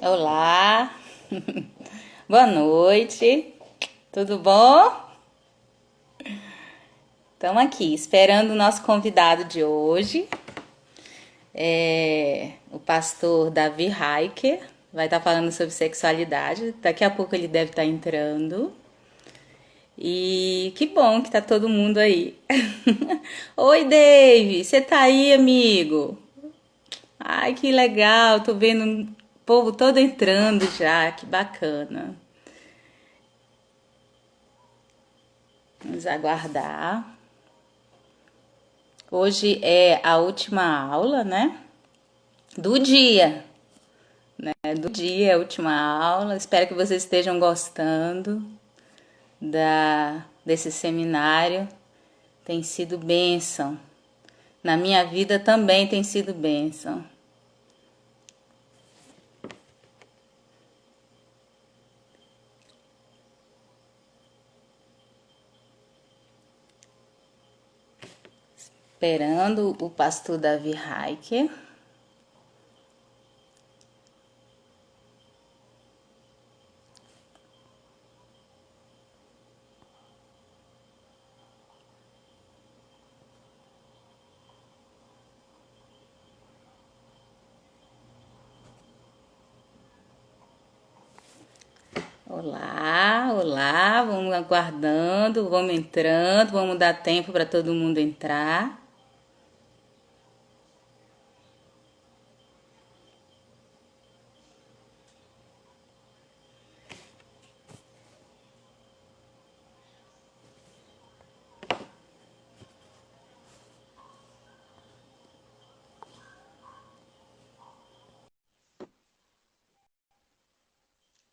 Olá, boa noite, tudo bom? Estamos aqui esperando o nosso convidado de hoje, o pastor Davi Heiker, vai estar falando sobre sexualidade. Daqui a pouco ele deve estar entrando. E que bom que tá todo mundo aí. Oi, Dave, você tá aí, amigo? Ai, que legal, tô vendo o povo todo entrando já, que bacana. Vamos aguardar. Hoje é a última aula, né? Do dia, do dia, a última aula. Espero que vocês estejam gostando desse seminário. Tem sido bênção. Na minha vida também tem sido bênção. Esperando o pastor Davi Heiker. Olá, olá, vamos aguardando, vamos entrando, vamos dar tempo para todo mundo entrar.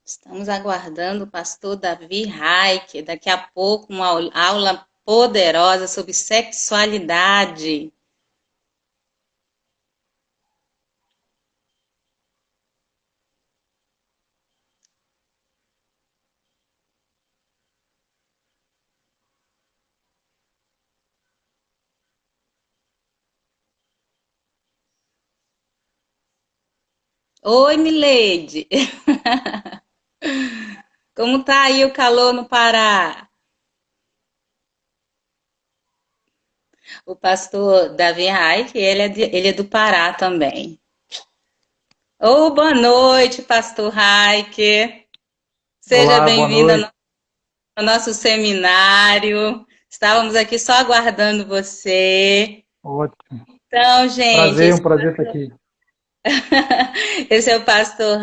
Estamos aguardando o pastor Davi Reich, daqui a pouco uma aula poderosa sobre sexualidade. Oi, Mileide! Como tá aí o calor no Pará? O pastor Davi Reich, ele é do Pará também. Ô, boa noite, pastor Reich. Seja Olá, boa bem-vindo noite. ao nosso seminário. Estávamos aqui só aguardando você. Ótimo. Então, gente, Prazer, um prazer estar aqui. esse é o pastor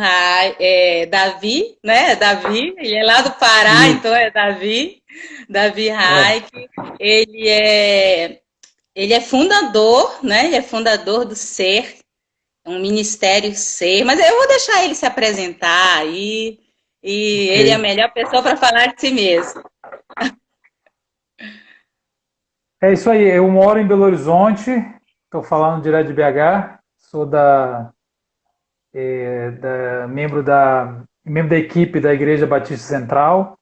Davi, né? Davi, ele é lá do Pará, então Isso, é Davi, Davi é. Raik. Ele é, ele é fundador, né? Ele é fundador do Ser, um ministério Ser, mas eu vou deixar ele se apresentar aí, e Ok. ele é a melhor pessoa para falar de si mesmo. É isso aí, eu moro em Belo Horizonte, estou falando direto de BH, sou membro da equipe da Igreja Batista Central,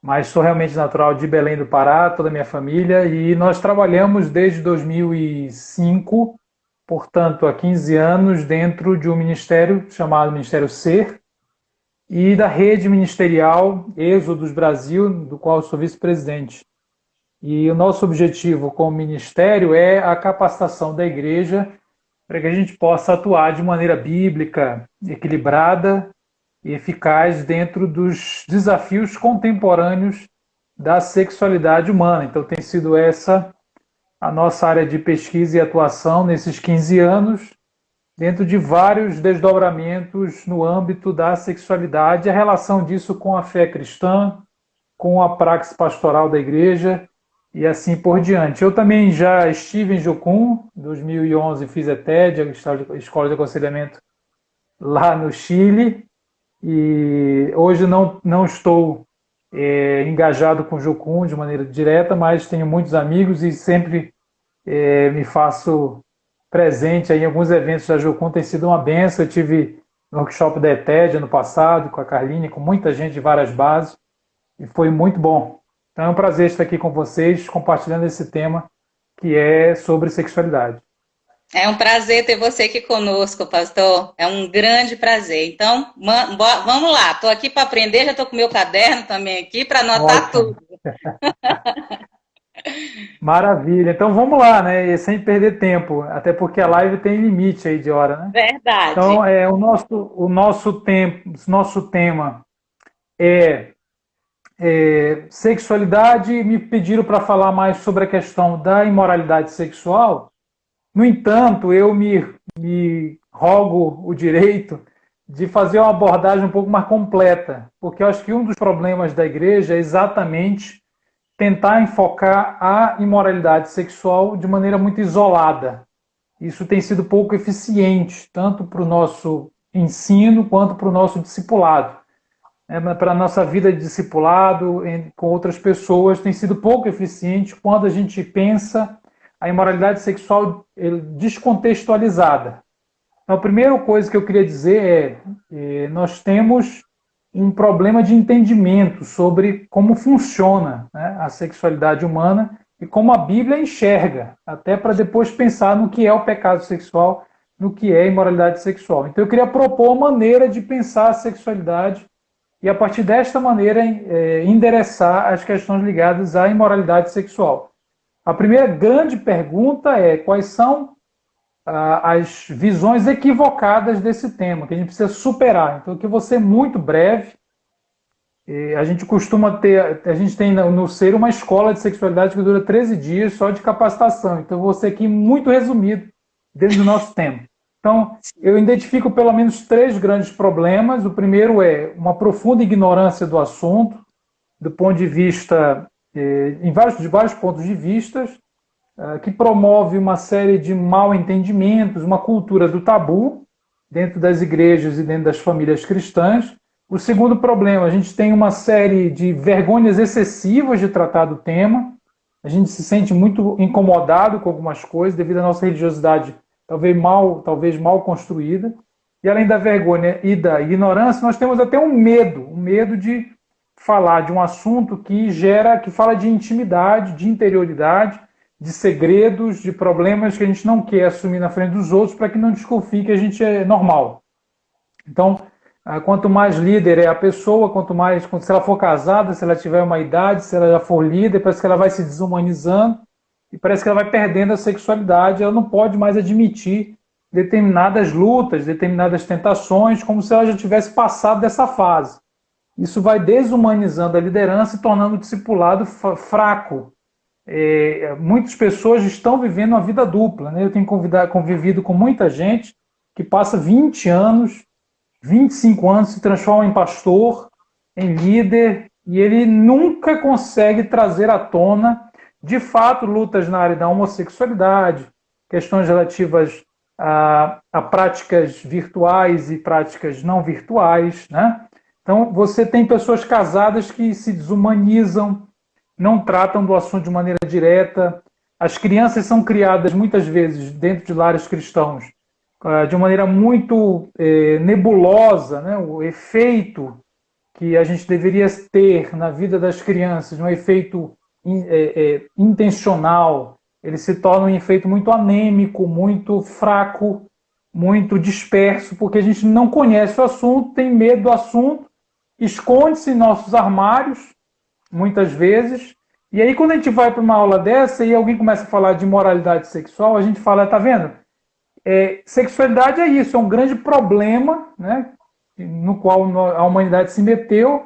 mas sou realmente natural de Belém do Pará, toda a minha família, e nós trabalhamos desde 2005, portanto, há 15 anos, dentro de um ministério chamado Ministério Ser, e da rede ministerial Êxodos Brasil, do qual sou vice-presidente. E o nosso objetivo como ministério é a capacitação da igreja para que a gente possa atuar de maneira bíblica, equilibrada e eficaz dentro dos desafios contemporâneos da sexualidade humana. Então tem sido essa a nossa área de pesquisa e atuação nesses 15 anos, dentro de vários desdobramentos no âmbito da sexualidade, a relação disso com a fé cristã, com a praxe pastoral da igreja e assim por diante. Eu também já estive em Jocum, em 2011 fiz a TED, a Escola de Aconselhamento lá no Chile, e hoje não estou engajado com Jocum de maneira direta, mas tenho muitos amigos e sempre me faço presente aí em alguns eventos da Jocum, tem sido uma benção. Eu tive no workshop da ETED ano passado, com a Carline, com muita gente de várias bases, e foi muito bom. Então é um prazer estar aqui com vocês, compartilhando esse tema que é sobre sexualidade. É um prazer ter você aqui conosco, pastor. É um grande prazer. Então, vamos lá. Estou aqui para aprender, já estou com meu caderno também aqui para anotar tudo. Ótimo. Maravilha. Então vamos lá, né? E sem perder tempo, até porque a live tem limite aí de hora, né? Verdade. Então, nosso tema é, sexualidade. Me pediram para falar mais sobre a questão da imoralidade sexual. No entanto, me rogo o direito de fazer uma abordagem um pouco mais completa, porque eu acho que um dos problemas da igreja é exatamente tentar enfocar a imoralidade sexual de maneira muito isolada. Isso tem sido pouco eficiente, tanto para o nosso ensino quanto para o nosso discipulado. Para a nossa vida de discipulado com outras pessoas, tem sido pouco eficiente quando a gente pensa a imoralidade sexual descontextualizada. Então, a primeira coisa que eu queria dizer nós temos um problema de entendimento sobre como funciona, né, a sexualidade humana e como a Bíblia enxerga, até para depois pensar no que é o pecado sexual, no que é a imoralidade sexual. Então eu queria propor uma maneira de pensar a sexualidade e, a partir desta maneira, endereçar as questões ligadas à imoralidade sexual. A primeira grande pergunta é quais são as visões equivocadas desse tema, que a gente precisa superar. Então, que eu vou ser muito breve. A gente costuma ter, a gente tem no Ser uma escola de sexualidade que dura 13 dias só de capacitação. Então, eu vou ser aqui muito resumido dentro do nosso tema. Então, eu identifico pelo menos 3 grandes problemas. O primeiro é uma profunda ignorância do assunto, do ponto de vista, de vários pontos de vista, que promove uma série de mal entendimentos, uma cultura do tabu dentro das igrejas e dentro das famílias cristãs. O segundo problema, a gente tem uma série de vergonhas excessivas de tratar do tema. A gente se sente muito incomodado com algumas coisas devido à nossa religiosidade talvez mal construída. E além da vergonha e da ignorância, nós temos até um medo de falar de um assunto que fala de intimidade, de interioridade, de segredos, de problemas que a gente não quer assumir na frente dos outros para que não desconfie que a gente é normal. Então, quanto mais líder é a pessoa, se ela for casada, se ela tiver uma idade, se ela já for líder, parece que ela vai se desumanizando e parece que ela vai perdendo a sexualidade, ela não pode mais admitir determinadas lutas, determinadas tentações, como se ela já tivesse passado dessa fase. Isso vai desumanizando a liderança e tornando o discipulado fraco. Muitas pessoas estão vivendo uma vida dupla, né? Eu tenho convivido com muita gente que passa 20 anos, 25 anos, se transforma em pastor, em líder, e ele nunca consegue trazer à tona, de fato, lutas na área da homossexualidade, questões relativas a práticas virtuais e práticas não virtuais, né? Então, você tem pessoas casadas que se desumanizam, não tratam do assunto de maneira direta. As crianças são criadas muitas vezes dentro de lares cristãos de maneira muito nebulosa, né? O efeito que a gente deveria ter na vida das crianças, um efeito intencional, ele se torna um efeito muito anêmico, muito fraco, muito disperso, porque a gente não conhece o assunto, tem medo do assunto, esconde-se em nossos armários, muitas vezes, e aí quando a gente vai para uma aula dessa e alguém começa a falar de moralidade sexual, a gente fala, tá vendo? Sexualidade é isso, é um grande problema, né, no qual a humanidade se meteu,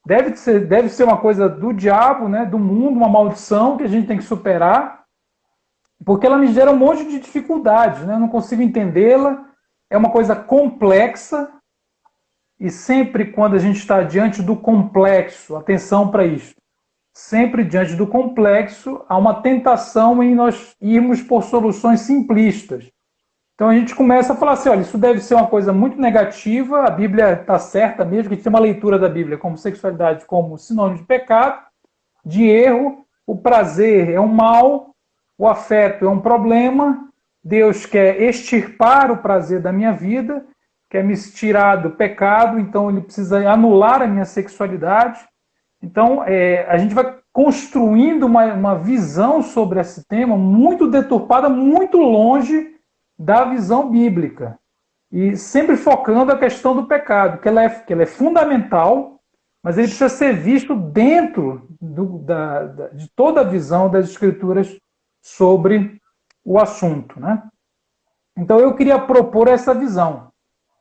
deve ser uma coisa do diabo, né, do mundo, uma maldição que a gente tem que superar, porque ela me gera um monte de dificuldades, né, eu não consigo entendê-la, é uma coisa complexa, e sempre quando a gente está diante do complexo, atenção para isso, sempre diante do complexo, há uma tentação em nós irmos por soluções simplistas. Então a gente começa a falar assim, olha, isso deve ser uma coisa muito negativa, a Bíblia está certa mesmo, que a gente tem uma leitura da Bíblia como sexualidade como sinônimo de pecado, de erro, o prazer é um mal, o afeto é um problema, Deus quer extirpar o prazer da minha vida, quer me tirar do pecado, então ele precisa anular a minha sexualidade. Então a gente vai construindo uma visão sobre esse tema muito deturpada, muito longe da visão bíblica. E sempre focando a questão do pecado, que ela é fundamental, mas ele precisa ser visto dentro de toda a visão das Escrituras sobre o assunto, né? Então eu queria propor essa visão.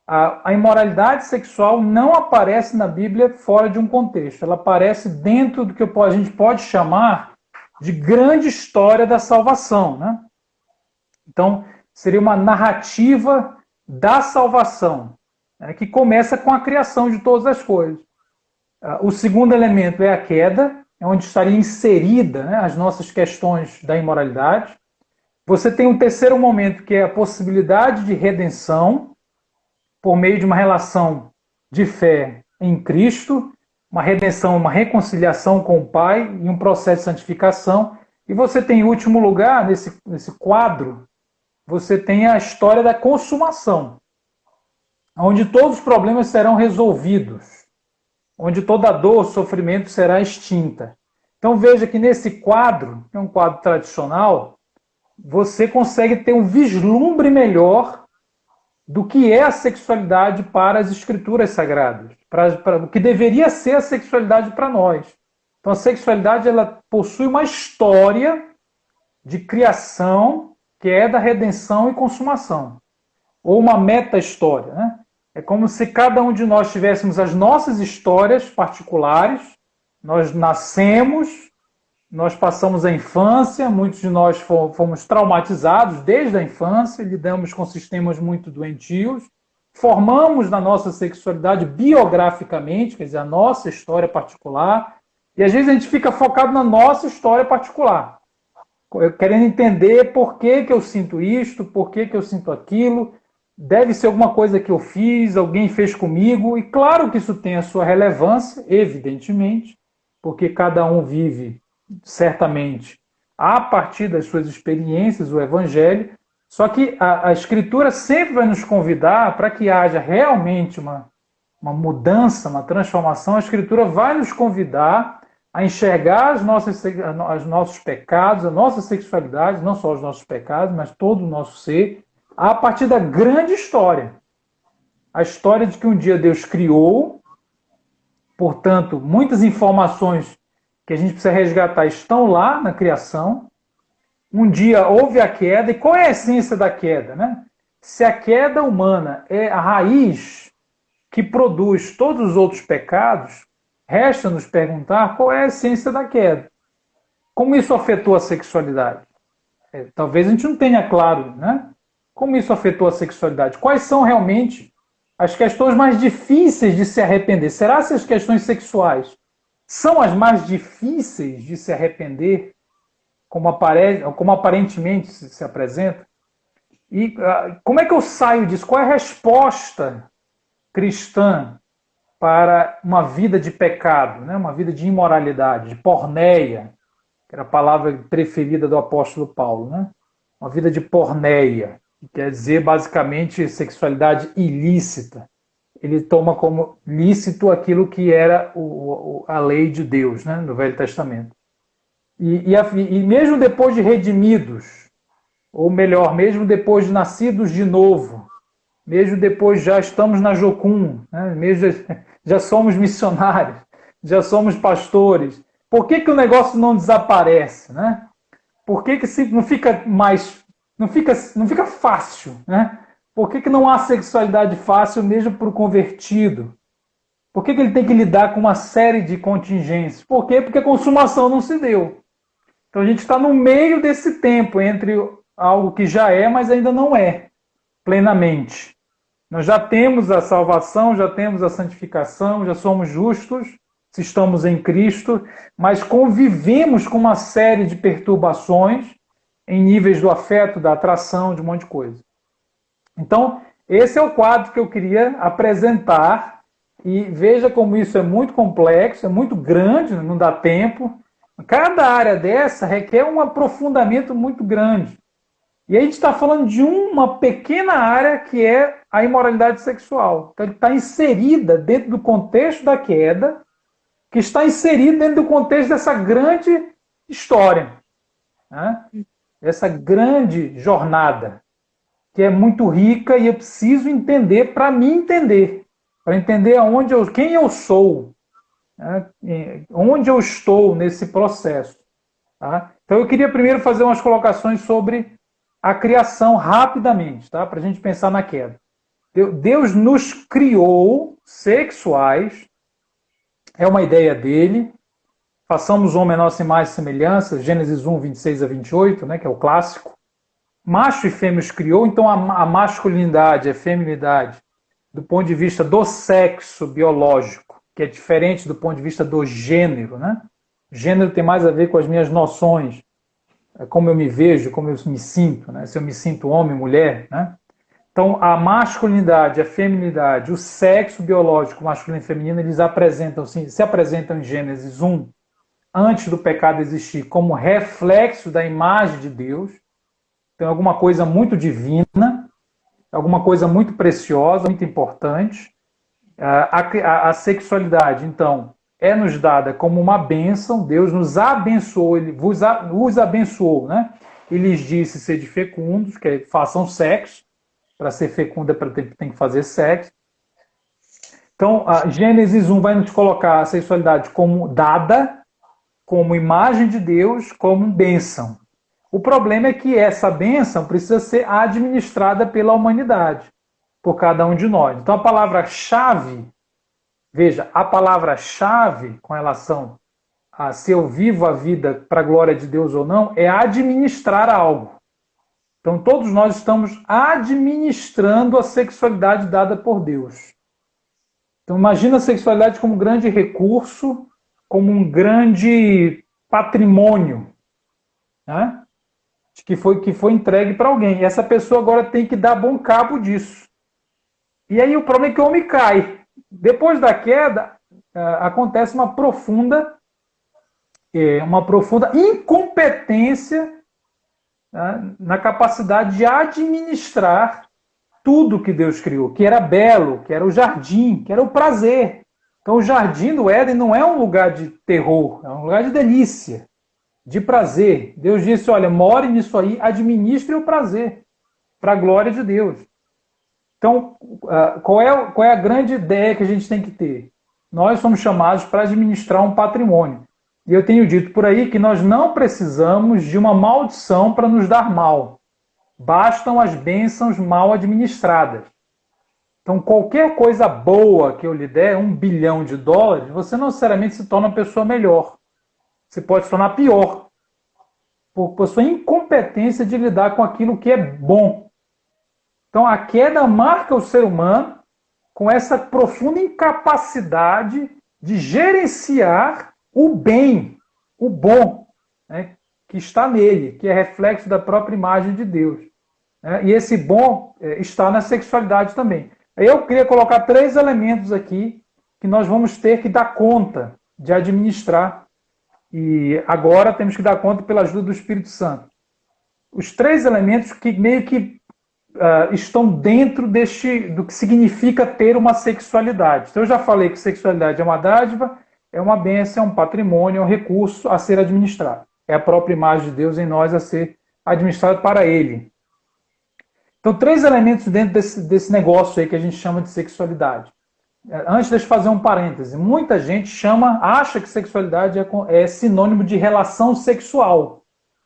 A imoralidade sexual não aparece na Bíblia fora de um contexto. Ela aparece dentro do que a gente pode chamar de grande história da salvação, né? Então, seria uma narrativa da salvação, né, que começa com a criação de todas as coisas. O segundo elemento é a queda, é onde estaria inserida, né, as nossas questões da imoralidade. Você tem um terceiro momento, que é a possibilidade de redenção, por meio de uma relação de fé em Cristo, uma redenção, uma reconciliação com o Pai e um processo de santificação. E você tem, em último lugar, nesse quadro, você tem a história da consumação, onde todos os problemas serão resolvidos, onde toda dor, sofrimento será extinta. Então veja que nesse quadro, que é um quadro tradicional, você consegue ter um vislumbre melhor do que é a sexualidade para as escrituras sagradas, para o que deveria ser a sexualidade para nós. Então a sexualidade ela possui uma história de criação, queda, redenção e consumação. Ou uma meta-história, né? É como se cada um de nós tivéssemos as nossas histórias particulares. Nós nascemos, nós passamos a infância, muitos de nós fomos traumatizados desde a infância, lidamos com sistemas muito doentios, formamos na nossa sexualidade biograficamente, quer dizer, a nossa história particular, e às vezes a gente fica focado na nossa história particular, querendo entender por que eu sinto isto, por que eu sinto aquilo, deve ser alguma coisa que eu fiz, alguém fez comigo, e claro que isso tem a sua relevância, evidentemente, porque cada um vive certamente a partir das suas experiências o Evangelho, só que a Escritura sempre vai nos convidar para que haja realmente uma mudança, uma transformação. A Escritura vai nos convidar a enxergar os nossos pecados, a nossa sexualidade, não só os nossos pecados, mas todo o nosso ser, a partir da grande história. A história de que um dia Deus criou, portanto, muitas informações que a gente precisa resgatar estão lá na criação. Um dia houve a queda, e qual é a essência da queda, né? Se a queda humana é a raiz que produz todos os outros pecados, resta nos perguntar qual é a essência da queda. Como isso afetou a sexualidade? Talvez a gente não tenha claro, né? Como isso afetou a sexualidade? Quais são realmente as questões mais difíceis de se arrepender? Será que as questões sexuais são as mais difíceis de se arrepender, como aparentemente se apresenta? E como é que eu saio disso? Qual é a resposta cristã para uma vida de pecado, né? Uma vida de imoralidade, de porneia, que era a palavra preferida do apóstolo Paulo, né? Uma vida de porneia, que quer dizer basicamente sexualidade ilícita. Ele toma como lícito aquilo que era a lei de Deus, né, no Velho Testamento. E mesmo depois de redimidos, ou melhor, mesmo depois de nascidos de novo, mesmo depois já estamos na Jocum, né, mesmo já somos missionários, já somos pastores, por que o negócio não desaparece? Né? Por que não fica mais, não fica fácil, né? Por que não há sexualidade fácil mesmo para o convertido? Por que ele tem que lidar com uma série de contingências? Por quê? Porque a consumação não se deu. Então a gente está no meio desse tempo entre algo que já é, mas ainda não é plenamente. Nós já temos a salvação, já temos a santificação, já somos justos, se estamos em Cristo, mas convivemos com uma série de perturbações em níveis do afeto, da atração, de um monte de coisa. Então, esse é o quadro que eu queria apresentar, e veja como isso é muito complexo, é muito grande, não dá tempo. Cada área dessa requer um aprofundamento muito grande. E aí a gente está falando de uma pequena área que é a imoralidade sexual. Então, ele está inserida dentro do contexto da queda, que está inserida dentro do contexto dessa grande história, né? Essa grande jornada. que é muito rica e eu preciso entender para me entender, para entender quem eu sou, né? Onde eu estou nesse processo. Tá? Então eu queria primeiro fazer umas colocações sobre a criação rapidamente, tá? Para a gente pensar na queda. Deus nos criou sexuais, é uma ideia dele. Façamos o homem a nossa imagem e semelhança, Gênesis 1, 26 a 28, né, que é o clássico. Macho e fêmea os criou, então a masculinidade, a feminilidade, do ponto de vista do sexo biológico, que é diferente do ponto de vista do gênero, né? Gênero tem mais a ver com as minhas noções, como eu me vejo, como eu me sinto, né? Se eu me sinto homem, mulher, né? Então, a masculinidade, a feminilidade, o sexo biológico masculino e feminino, eles se apresentam em Gênesis 1, antes do pecado existir, como reflexo da imagem de Deus. Então, é alguma coisa muito divina, alguma coisa muito preciosa, muito importante. A sexualidade, então, é nos dada como uma bênção. Deus nos abençoou, Ele vos abençoou, né? E lhes disse ser de fecundos, que façam sexo. Para ser fecunda, tem que fazer sexo. Então, a Gênesis 1 vai nos colocar a sexualidade como dada, como imagem de Deus, como bênção. O problema é que essa bênção precisa ser administrada pela humanidade, por cada um de nós. Então, a palavra-chave, veja, a palavra-chave com relação a se eu vivo a vida para a glória de Deus ou não, é administrar algo. Então, todos nós estamos administrando a sexualidade dada por Deus. Então, imagina a sexualidade como um grande recurso, como um grande patrimônio, né? que foi entregue para alguém. E essa pessoa agora tem que dar bom cabo disso. E aí o problema é que o homem cai. Depois da queda, acontece uma profunda incompetência na capacidade de administrar tudo que Deus criou, que era belo, que era o jardim, que era o prazer. Então o jardim do Éden não é um lugar de terror, é um lugar de delícia, de prazer. Deus disse, olha, more nisso aí, administre o prazer, para a glória de Deus. Então, qual é a grande ideia que a gente tem que ter? Nós somos chamados para administrar um patrimônio. E eu tenho dito por aí que nós não precisamos de uma maldição para nos dar mal. Bastam as bênçãos mal administradas. Então, qualquer coisa boa que eu lhe der, $1 bilhão, você não necessariamente se torna uma pessoa melhor. Você pode se tornar pior. Por sua incompetência de lidar com aquilo que é bom. Então, a queda marca o ser humano com essa profunda incapacidade de gerenciar o bem, o bom, né, que está nele, que é reflexo da própria imagem de Deus. Né? E esse bom está na sexualidade também. Eu queria colocar 3 elementos aqui que nós vamos ter que dar conta de administrar. E agora temos que dar conta pela ajuda do Espírito Santo. Os 3 elementos que meio que estão dentro do que significa ter uma sexualidade. Então, eu já falei que sexualidade é uma dádiva, é uma bênção, é um patrimônio, é um recurso a ser administrado. É a própria imagem de Deus em nós a ser administrado para Ele. Então, 3 elementos dentro desse negócio aí que a gente chama de sexualidade. Antes, deixa eu fazer um parêntese. Muita gente acha que sexualidade é sinônimo de relação sexual.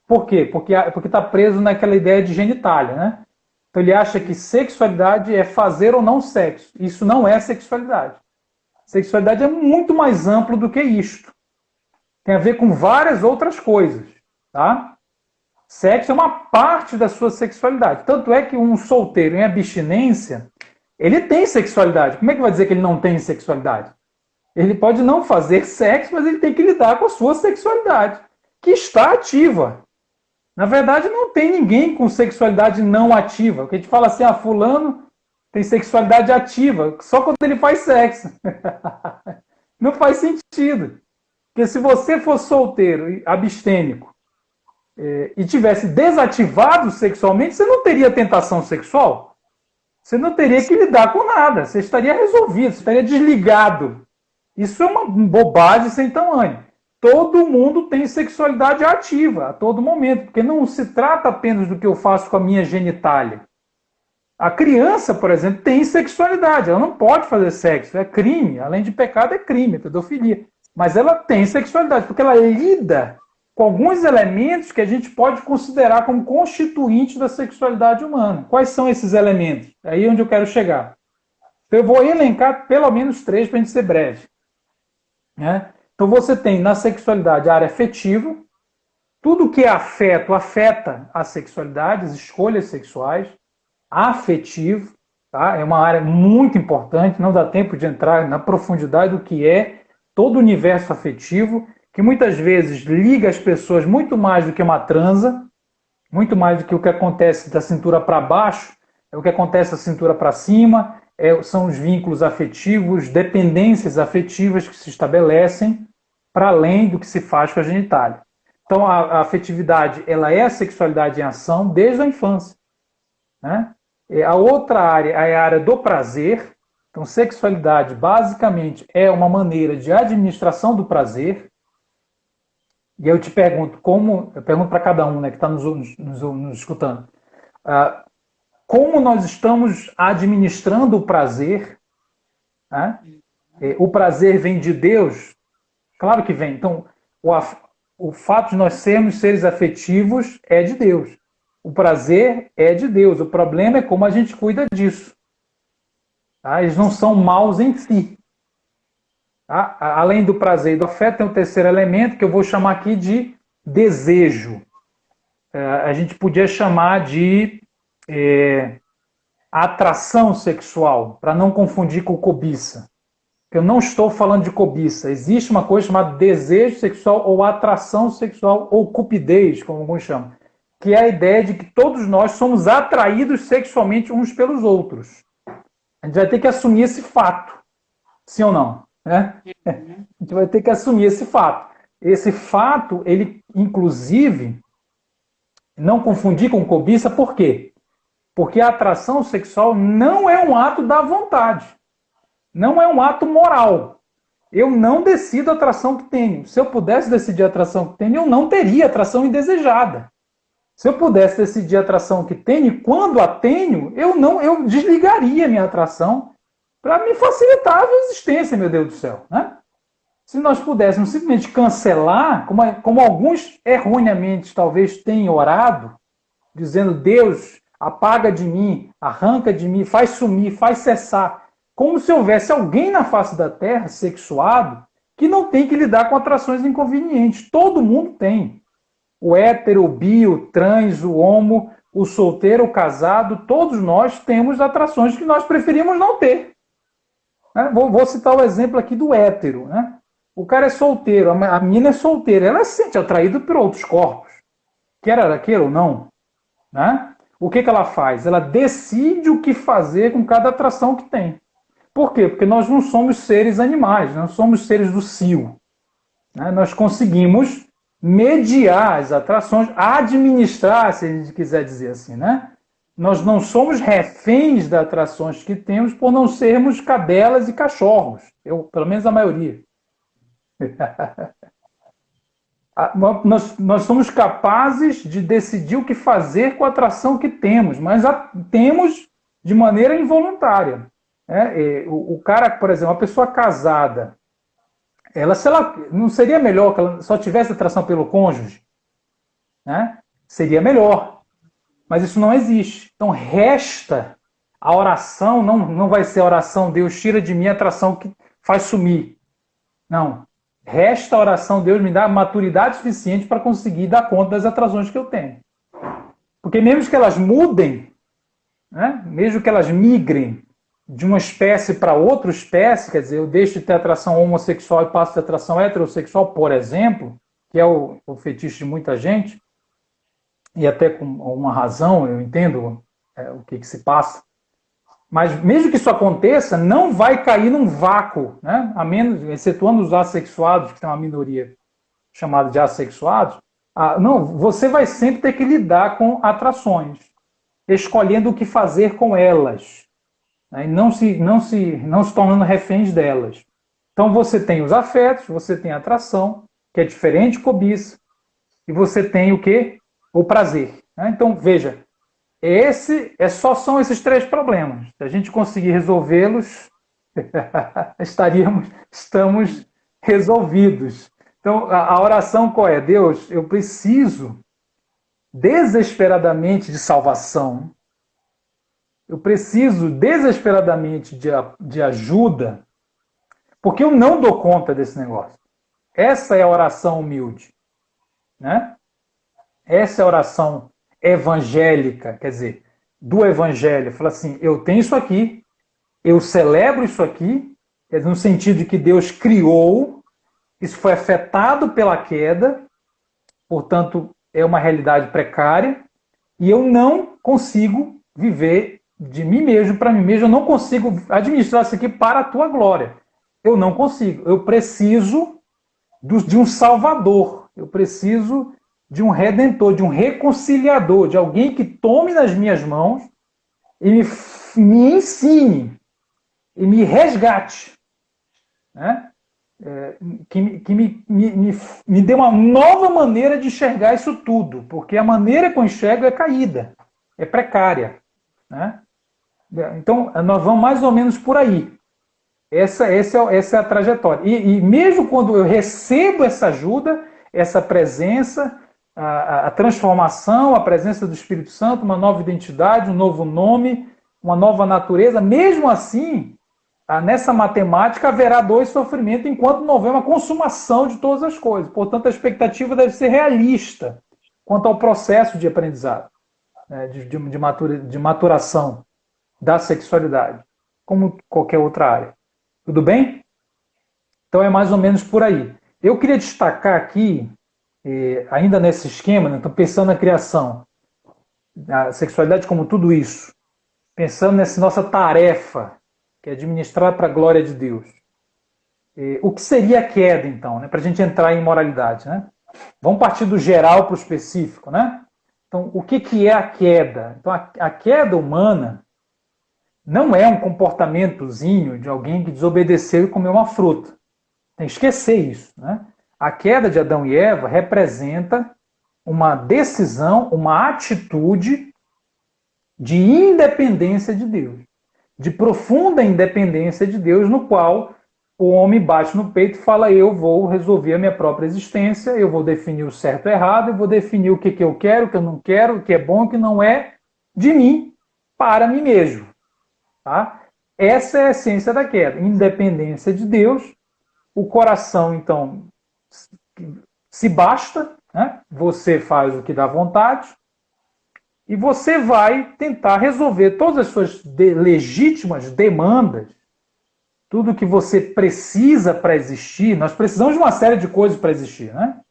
Por quê? Porque está preso naquela ideia de genitália, né? Então ele acha que sexualidade é fazer ou não sexo. Isso não é sexualidade. Sexualidade é muito mais amplo do que isto. Tem a ver com várias outras coisas. Tá? Sexo é uma parte da sua sexualidade. Tanto é que um solteiro em abstinência, ele tem sexualidade. Como é que vai dizer que ele não tem sexualidade? Ele pode não fazer sexo, mas ele tem que lidar com a sua sexualidade, que está ativa. Na verdade, não tem ninguém com sexualidade não ativa. Porque a gente fala assim, fulano tem sexualidade ativa, só quando ele faz sexo. Não faz sentido. Porque se você for solteiro, abstêmico, e tivesse desativado sexualmente, você não teria tentação sexual. Você não teria que lidar com nada. Você estaria resolvido, você estaria desligado. Isso é uma bobagem sem tamanho. Todo mundo tem sexualidade ativa a todo momento, porque não se trata apenas do que eu faço com a minha genitália. A criança, por exemplo, tem sexualidade, ela não pode fazer sexo, é crime, além de pecado é crime, pedofilia. Mas ela tem sexualidade, porque ela lida com alguns elementos que a gente pode considerar como constituintes da sexualidade humana. Quais são esses elementos? É aí onde eu quero chegar. Então, eu vou elencar pelo menos 3 para a gente ser breve. Né? Então você tem na sexualidade a área afetiva, tudo que é afeto afeta a sexualidade, as escolhas sexuais. Afetivo, tá? É uma área muito importante, não dá tempo de entrar na profundidade do que é todo o universo afetivo, que muitas vezes liga as pessoas muito mais do que uma transa, muito mais do que o que acontece da cintura para baixo, é o que acontece da cintura para cima, são os vínculos afetivos, dependências afetivas que se estabelecem para além do que se faz com a genitália. Então, a afetividade, ela é a sexualidade em ação desde a infância. Né? A outra área é a área do prazer. Então, sexualidade, basicamente, é uma maneira de administração do prazer. E eu te pergunto, eu pergunto para cada um, né, que está nos escutando, como nós estamos administrando o prazer? Né? O prazer vem de Deus? Claro que vem. Então, o fato de nós sermos seres afetivos é de Deus. O prazer é de Deus. O problema é como a gente cuida disso. Tá? Eles não são maus em si. Tá? Além do prazer e do afeto, tem um terceiro elemento que eu vou chamar aqui de desejo. A gente podia chamar de atração sexual, para não confundir com cobiça. Eu não estou falando de cobiça. Existe uma coisa chamada desejo sexual ou atração sexual ou cupidez, como alguns chamam, que é a ideia de que todos nós somos atraídos sexualmente uns pelos outros. A gente vai ter que assumir esse fato, sim ou não? Né? A gente vai ter que assumir esse fato. Esse fato, ele, inclusive, não confundir com cobiça, por quê? Porque a atração sexual não é um ato da vontade. Não é um ato moral. Eu não decido a atração que tenho. Se eu pudesse decidir a atração que tenho, eu não teria atração indesejada. Se eu pudesse decidir a atração que tenho, e quando a tenho, eu desligaria a minha atração para me facilitar a existência, meu Deus do céu. Né? Se nós pudéssemos simplesmente cancelar, como alguns erroneamente talvez tenham orado, dizendo, Deus, apaga de mim, arranca de mim, faz sumir, faz cessar, como se houvesse alguém na face da Terra, sexuado, que não tem que lidar com atrações inconvenientes. Todo mundo tem. O hétero, o bi, o trans, o homo, o solteiro, o casado, todos nós temos atrações que nós preferimos não ter. Vou citar o exemplo aqui do hétero. Né? O cara é solteiro, a menina é solteira, ela se sente atraída por outros corpos. Quer ela queira ou não. Né? O que ela faz? Ela decide o que fazer com cada atração que tem. Por quê? Porque nós não somos seres animais, não somos seres do cio. Né? Nós conseguimos mediar as atrações, administrar, se a gente quiser dizer assim. Né? Nós não somos reféns das atrações que temos por não sermos cadelas e cachorros. Pelo menos a maioria. Nós somos capazes de decidir o que fazer com a atração que temos, mas a temos de maneira involuntária. O cara, por exemplo, uma pessoa casada, não seria melhor que ela só tivesse atração pelo cônjuge? Né? Seria melhor. Mas isso não existe. Então resta a oração, não vai ser a oração, Deus tira de mim a atração que faz sumir. Não. Resta a oração, Deus me dá maturidade suficiente para conseguir dar conta das atrações que eu tenho. Porque mesmo que elas mudem, né? Mesmo que elas migrem de uma espécie para outra espécie, quer dizer, eu deixo de ter atração homossexual e passo a ter atração heterossexual, por exemplo, que é o fetiche de muita gente, e até com uma razão, eu entendo o que se passa. Mas mesmo que isso aconteça, não vai cair num vácuo, né? A menos, excetuando os assexuados, que tem uma minoria chamada de assexuados, não, você vai sempre ter que lidar com atrações, escolhendo o que fazer com elas, né? E não se tornando reféns delas. Então você tem os afetos, você tem a atração, que é diferente de cobiça, e você tem o quê? O prazer. Né? Então, veja, Só são esses três problemas. Se a gente conseguir resolvê-los, estamos resolvidos. Então, a oração qual é? Deus, eu preciso desesperadamente de salvação. Eu preciso desesperadamente de ajuda, porque eu não dou conta desse negócio. Essa é a oração humilde, né? Essa é a oração evangélica, quer dizer, do evangelho. Fala assim, eu tenho isso aqui, eu celebro isso aqui, quer dizer, no sentido de que Deus criou, isso foi afetado pela queda, portanto, é uma realidade precária, e eu não consigo viver de mim mesmo, para mim mesmo, eu não consigo administrar isso aqui para a tua glória. Eu não consigo. Eu preciso de um salvador, eu preciso de um redentor, de um reconciliador, de alguém que tome nas minhas mãos e me ensine e me resgate, né? Que me dê uma nova maneira de enxergar isso tudo, porque a maneira que eu enxergo é caída, é precária, né? Então, nós vamos mais ou menos por aí. Essa é a trajetória. E mesmo quando eu recebo essa ajuda, essa presença, a transformação, a presença do Espírito Santo, uma nova identidade, um novo nome, uma nova natureza, mesmo assim, nessa matemática haverá dor e sofrimento enquanto não houver uma consumação de todas as coisas. Portanto, a expectativa deve ser realista quanto ao processo de aprendizado, né, de maturação da sexualidade, como qualquer outra área. Tudo bem? Então é mais ou menos por aí. Eu queria destacar aqui, ainda nesse esquema, né, então pensando na criação, a sexualidade como tudo isso, pensando nessa nossa tarefa, que é administrar para a glória de Deus. O que seria a queda, então, né, para a gente entrar em moralidade? Né? Vamos partir do geral para o específico. Né? Então, o que é a queda? Então, a queda humana não é um comportamentozinho de alguém que desobedeceu e comeu uma fruta. Tem que esquecer isso. Né? A queda de Adão e Eva representa uma decisão, uma atitude de independência de Deus, de profunda independência de Deus, no qual o homem bate no peito e fala, eu vou resolver a minha própria existência, eu vou definir o certo e o errado, eu vou definir o que eu quero, o que eu não quero, o que é bom, o que não é, de mim, para mim mesmo. Tá? Essa é a essência da queda, independência de Deus. O coração, então, se basta, né? Você faz o que dá vontade e você vai tentar resolver todas as suas legítimas demandas, tudo que você precisa para existir. Nós precisamos de uma série de coisas para existir, né?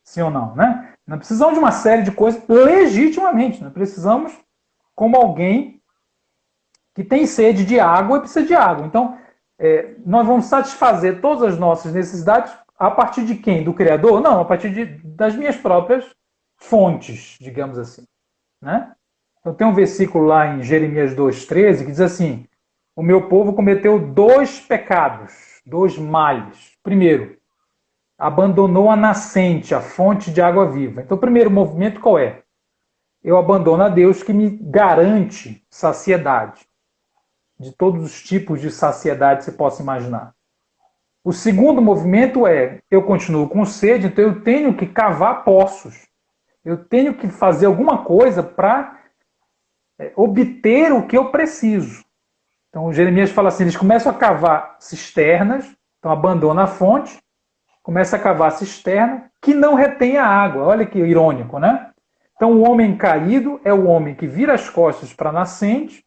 Sim ou não, né? Nós precisamos de uma série de coisas legitimamente. Nós precisamos como alguém que tem sede de água e precisa de água. Então, nós vamos satisfazer todas as nossas necessidades a partir de quem? Do Criador? Não, a partir das minhas próprias fontes, digamos assim. Né? Então, tem um versículo lá em Jeremias 2,13 que diz assim, o meu povo cometeu 2 pecados, 2 males. Primeiro, abandonou a nascente, a fonte de água viva. Então, o primeiro movimento qual é? Eu abandono a Deus que me garante saciedade, de todos os tipos de saciedade que você possa imaginar. O segundo movimento é, eu continuo com sede, então eu tenho que cavar poços. Eu tenho que fazer alguma coisa para obter o que eu preciso. Então, o Jeremias fala assim, eles começam a cavar cisternas, então abandona a fonte, começa a cavar cisterna que não retém a água. Olha que irônico, né? Então, o homem caído é o homem que vira as costas para a nascente,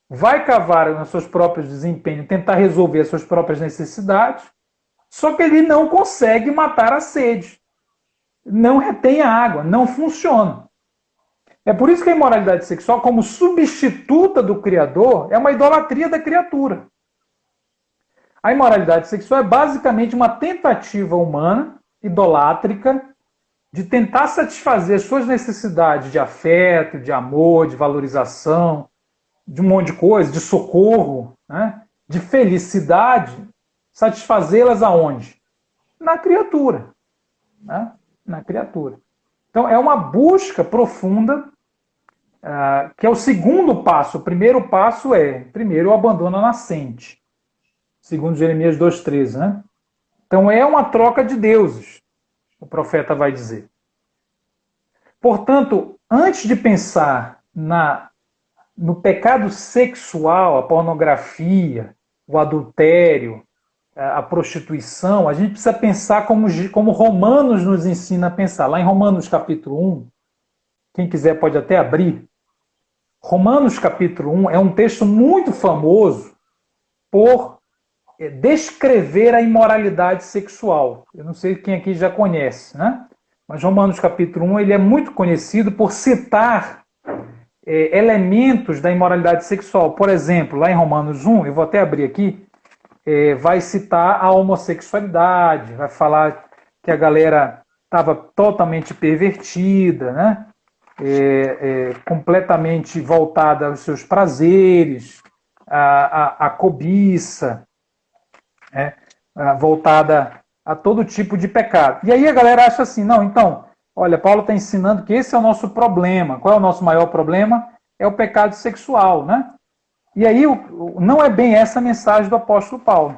vai cavar nos seus próprios desempenhos, tentar resolver as suas próprias necessidades, só que ele não consegue matar a sede. Não retém a água, não funciona. É por isso que a imoralidade sexual, como substituta do Criador, é uma idolatria da criatura. A imoralidade sexual é basicamente uma tentativa humana, idolátrica, de tentar satisfazer as suas necessidades de afeto, de amor, de valorização, de um monte de coisa, de socorro, né? De felicidade, satisfazê-las aonde? Na criatura. Né? Na criatura. Então, é uma busca profunda que é o segundo passo. O primeiro passo primeiro, o abandono à nascente, segundo Jeremias 2,13, né? Então é uma troca de deuses, o profeta vai dizer. Portanto, antes de pensar no pecado sexual, a pornografia, o adultério, a prostituição, a gente precisa pensar como Romanos nos ensina a pensar. Lá em Romanos capítulo 1, quem quiser pode até abrir. Romanos capítulo 1 é um texto muito famoso por descrever a imoralidade sexual. Eu não sei quem aqui já conhece, né? Mas Romanos capítulo 1 ele é muito conhecido por citar elementos da imoralidade sexual. Por exemplo, lá em Romanos 1, eu vou até abrir aqui, vai citar a homossexualidade, vai falar que a galera estava totalmente pervertida, né? Completamente voltada aos seus prazeres, a cobiça, voltada a todo tipo de pecado. E aí a galera acha assim, não, então, olha, Paulo está ensinando que esse é o nosso problema. Qual é o nosso maior problema? É o pecado sexual, né? E aí não é bem essa a mensagem do apóstolo Paulo.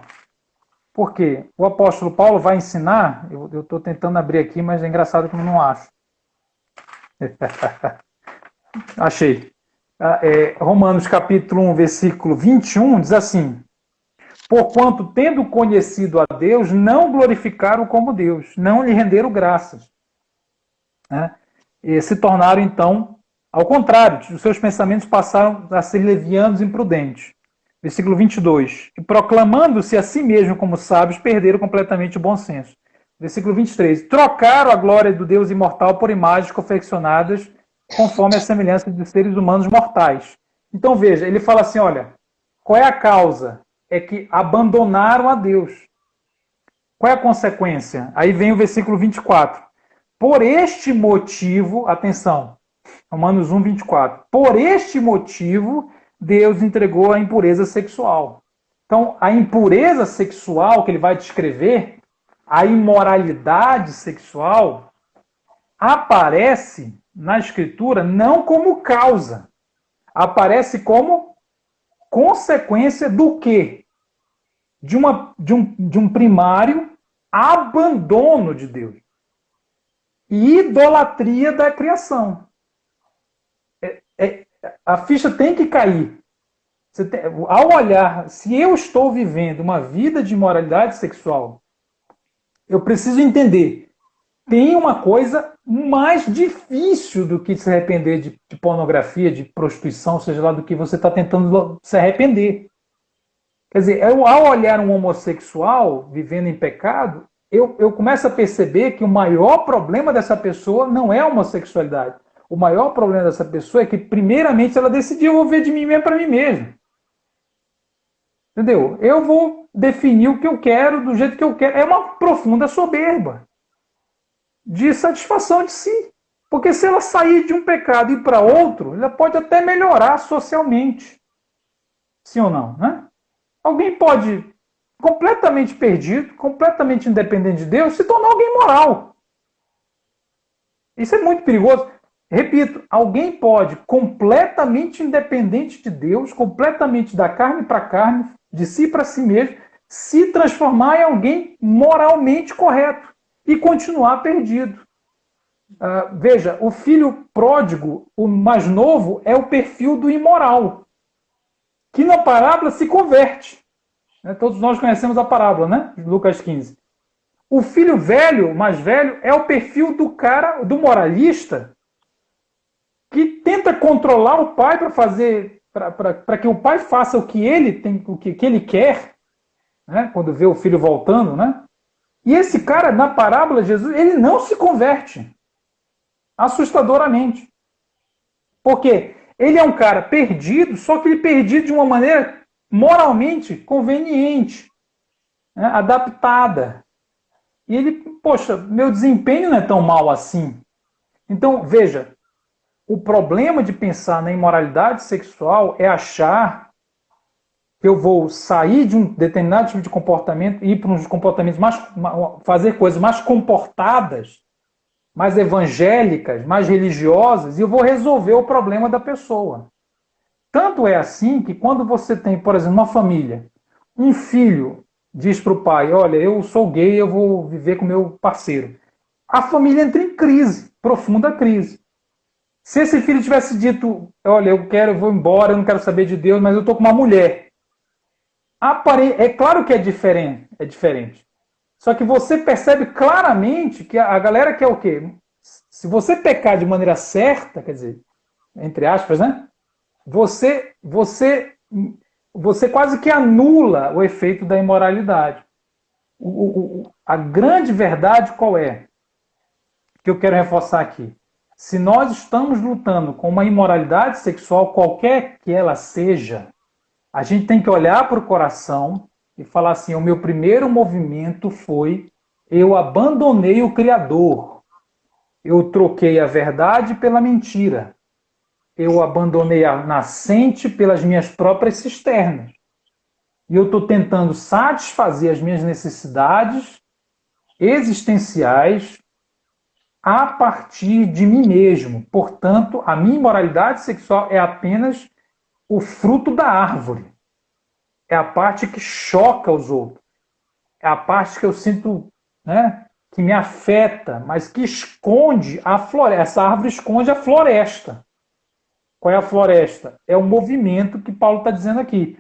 Por quê? O apóstolo Paulo vai ensinar, eu estou tentando abrir aqui, mas é engraçado que eu não acho. Achei. Romanos capítulo 1, versículo 21, diz assim: porquanto, tendo conhecido a Deus, não glorificaram como Deus, não lhe renderam graças. E se tornaram, então, ao contrário, os seus pensamentos passaram a ser levianos e imprudentes. Versículo 22. E proclamando-se a si mesmo como sábios, perderam completamente o bom senso. Versículo 23. Trocaram a glória do Deus imortal por imagens confeccionadas conforme a semelhança de seres humanos mortais. Então veja, ele fala assim, olha, qual é a causa? É que abandonaram a Deus. Qual é a consequência? Aí vem o versículo 24. Por este motivo, atenção, Romanos 1, 24. Por este motivo, Deus entregou a impureza sexual. Então, a impureza sexual que ele vai descrever, a imoralidade sexual, aparece na Escritura não como causa, aparece como consequência do quê? De um primário abandono de Deus e idolatria da criação. A ficha tem que cair. Ao olhar, se eu estou vivendo uma vida de imoralidade sexual, eu preciso entender, tem uma coisa mais difícil do que se arrepender de pornografia, de prostituição, seja lá do que você está tentando se arrepender. Quer dizer, ao olhar um homossexual vivendo em pecado, eu começo a perceber que o maior problema dessa pessoa não é a homossexualidade. O maior problema dessa pessoa é que, primeiramente, ela decidiu, eu vou ver de mim mesmo para mim mesmo. Entendeu? Eu vou definir o que eu quero, do jeito que eu quero. É uma profunda soberba de satisfação de si. Porque se ela sair de um pecado e ir para outro, ela pode até melhorar socialmente. Sim ou não, né? Alguém pode, completamente perdido, completamente independente de Deus, se tornar alguém moral. Isso é muito perigoso. Repito, alguém pode, completamente independente de Deus, completamente da carne para carne, de si para si mesmo, se transformar em alguém moralmente correto e continuar perdido. Veja, o filho pródigo, o mais novo, é o perfil do imoral, que na parábola se converte. Todos nós conhecemos a parábola, né? Lucas 15. O filho velho, mais velho, é o perfil do cara, do moralista, que tenta controlar o pai para que o pai faça o que ele tem, o que ele quer, né? Quando vê o filho voltando, né? E esse cara, na parábola de Jesus, ele não se converte assustadoramente. Porque ele é um cara perdido, só que ele perdido de uma maneira moralmente conveniente, né? Adaptada. E ele, poxa, meu desempenho não é tão mal assim. Então, veja, o problema de pensar na imoralidade sexual é achar que eu vou sair de um determinado tipo de comportamento e ir para uns comportamentos fazer coisas mais comportadas, mais evangélicas, mais religiosas, e eu vou resolver o problema da pessoa. Tanto é assim que quando você tem, por exemplo, uma família, um filho diz para o pai, olha, eu sou gay, eu vou viver com meu parceiro. A família entra em crise, profunda crise. Se esse filho tivesse dito, olha, eu vou embora, eu não quero saber de Deus, mas eu estou com uma mulher. É claro que é diferente. Só que você percebe claramente que a galera quer o quê? Se você pecar de maneira certa, quer dizer, entre aspas, né? Você, você, você quase que anula o efeito da imoralidade. A grande verdade qual é? Que eu quero reforçar aqui. Se nós estamos lutando com uma imoralidade sexual, qualquer que ela seja, a gente tem que olhar para o coração e falar assim: o meu primeiro movimento foi eu abandonei o Criador. Eu troquei a verdade pela mentira. Eu abandonei a nascente pelas minhas próprias cisternas. E eu estou tentando satisfazer as minhas necessidades existenciais a partir de mim mesmo. Portanto, a minha imoralidade sexual é apenas o fruto da árvore. É a parte que choca os outros. É a parte que eu sinto, né, que me afeta, mas que esconde a floresta. Essa árvore esconde a floresta. Qual é a floresta? É o movimento que Paulo está dizendo aqui.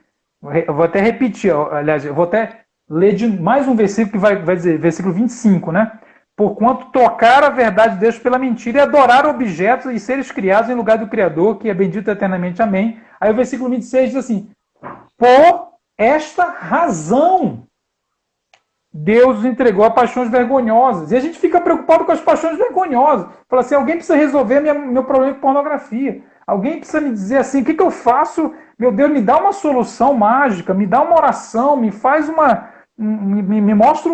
Eu vou até repetir, aliás, eu vou até ler mais um versículo que vai dizer, versículo 25, né? Porquanto trocar a verdade de Deus pela mentira e adorar objetos e seres criados em lugar do Criador, que é bendito eternamente, amém. Aí o versículo 26 diz assim: por esta razão Deus entregou a paixões vergonhosas. E a gente fica preocupado com as paixões vergonhosas. Fala assim, alguém precisa resolver meu problema com pornografia. Alguém precisa me dizer assim, o que eu faço? Meu Deus, me dá uma solução mágica, me dá uma oração, me faz uma... Me mostra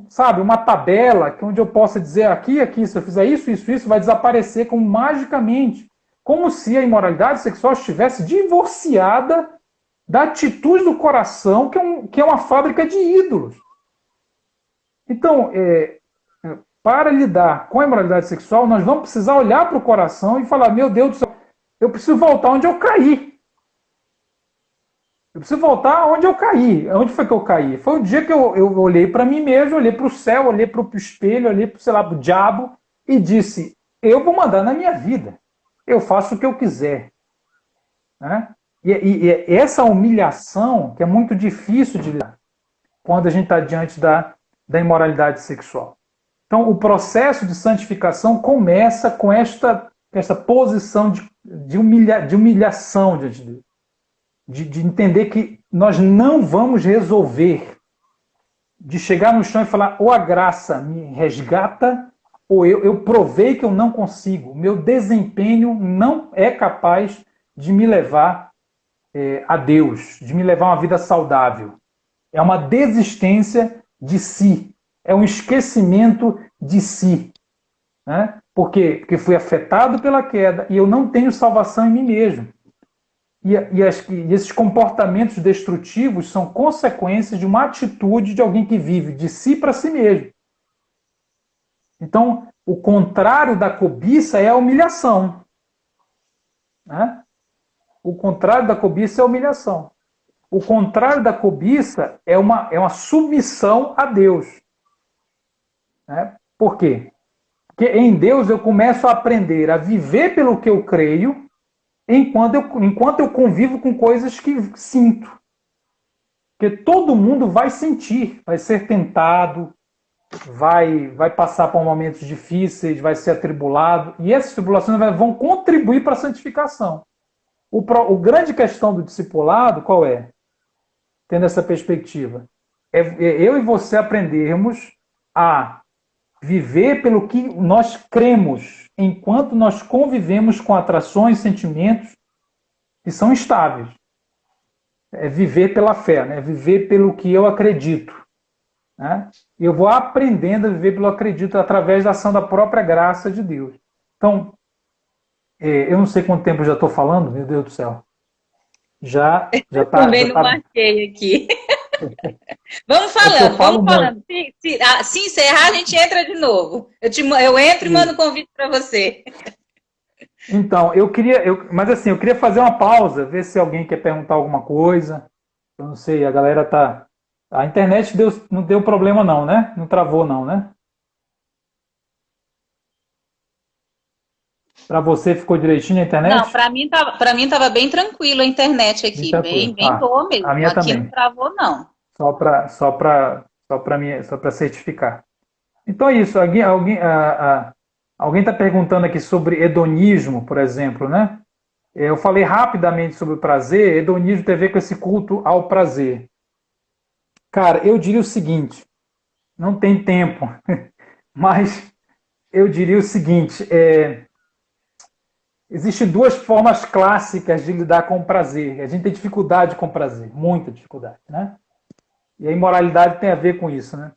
sabe, uma tabela onde eu possa dizer aqui, se eu fizer isso, vai desaparecer como magicamente. Como se a imoralidade sexual estivesse divorciada da atitude do coração, que é uma fábrica de ídolos. Então, para lidar com a imoralidade sexual, nós vamos precisar olhar para o coração e falar, meu Deus do céu, eu preciso voltar onde eu caí. Eu preciso voltar onde eu caí. Onde foi que eu caí? Foi o dia que eu olhei para mim mesmo, olhei para o céu, olhei para o espelho, olhei para, sei lá, para o diabo e disse, eu vou mandar na minha vida. Eu faço o que eu quiser. Né? E essa humilhação, que é muito difícil de lidar, quando a gente está diante da imoralidade sexual. Então, o processo de santificação começa com esta posição de humilhação diante de Deus. De entender que nós não vamos resolver, de chegar no chão e falar, ou a graça me resgata, ou eu provei que eu não consigo. O meu desempenho não é capaz de me levar a Deus, de me levar a uma vida saudável. É uma desistência de si. É um esquecimento de si. Né? Por quê? Porque fui afetado pela queda e eu não tenho salvação em mim mesmo. E esses comportamentos destrutivos são consequências de uma atitude de alguém que vive de si para si mesmo. Então, o contrário da cobiça é a humilhação. Né? O contrário da cobiça é a humilhação. O contrário da cobiça é uma submissão a Deus. Né? Por quê? Porque em Deus eu começo a aprender a viver pelo que eu creio, enquanto eu convivo com coisas que sinto. Porque todo mundo vai sentir, vai ser tentado, vai passar por momentos difíceis, vai ser atribulado, e essas tribulações vão contribuir para a santificação. O grande questão do discipulado, qual é? Tendo essa perspectiva, é eu e você aprendermos a viver pelo que nós cremos, enquanto nós convivemos com atrações e sentimentos que são instáveis. É viver pela fé, né? Viver pelo que eu acredito. Né? E eu vou aprendendo a viver pelo acredito através da ação da própria graça de Deus. Então, eu não sei quanto tempo eu já estou falando, meu Deus do céu. Já tá. Também não marquei aqui. Vamos É porque eu falando, vamos falo muito. falando. Se encerrar, a gente entra de novo. Eu entro e mando E, um convite para você. então, mas assim, eu queria fazer uma pausa, ver se alguém quer perguntar alguma coisa. Eu não sei, a galera tá. A internet não deu problema, não, né? Não travou, não, né? Para você ficou direitinho a Não, internet? para mim tava bem tranquilo a internet Bem aqui, tranquilo. bem Ah, boa a mesmo. minha Aqui não também. travou, não. Só para certificar. Então é isso. Alguém está perguntando aqui sobre hedonismo, por exemplo, né? Eu falei rapidamente sobre o prazer. Hedonismo tem a ver com esse culto ao prazer. Cara, eu diria o seguinte: não tem tempo, mas eu diria o seguinte: existem duas formas clássicas de lidar com o prazer. A gente tem dificuldade com o prazer, muita dificuldade, né? E a imoralidade tem a ver com isso, né?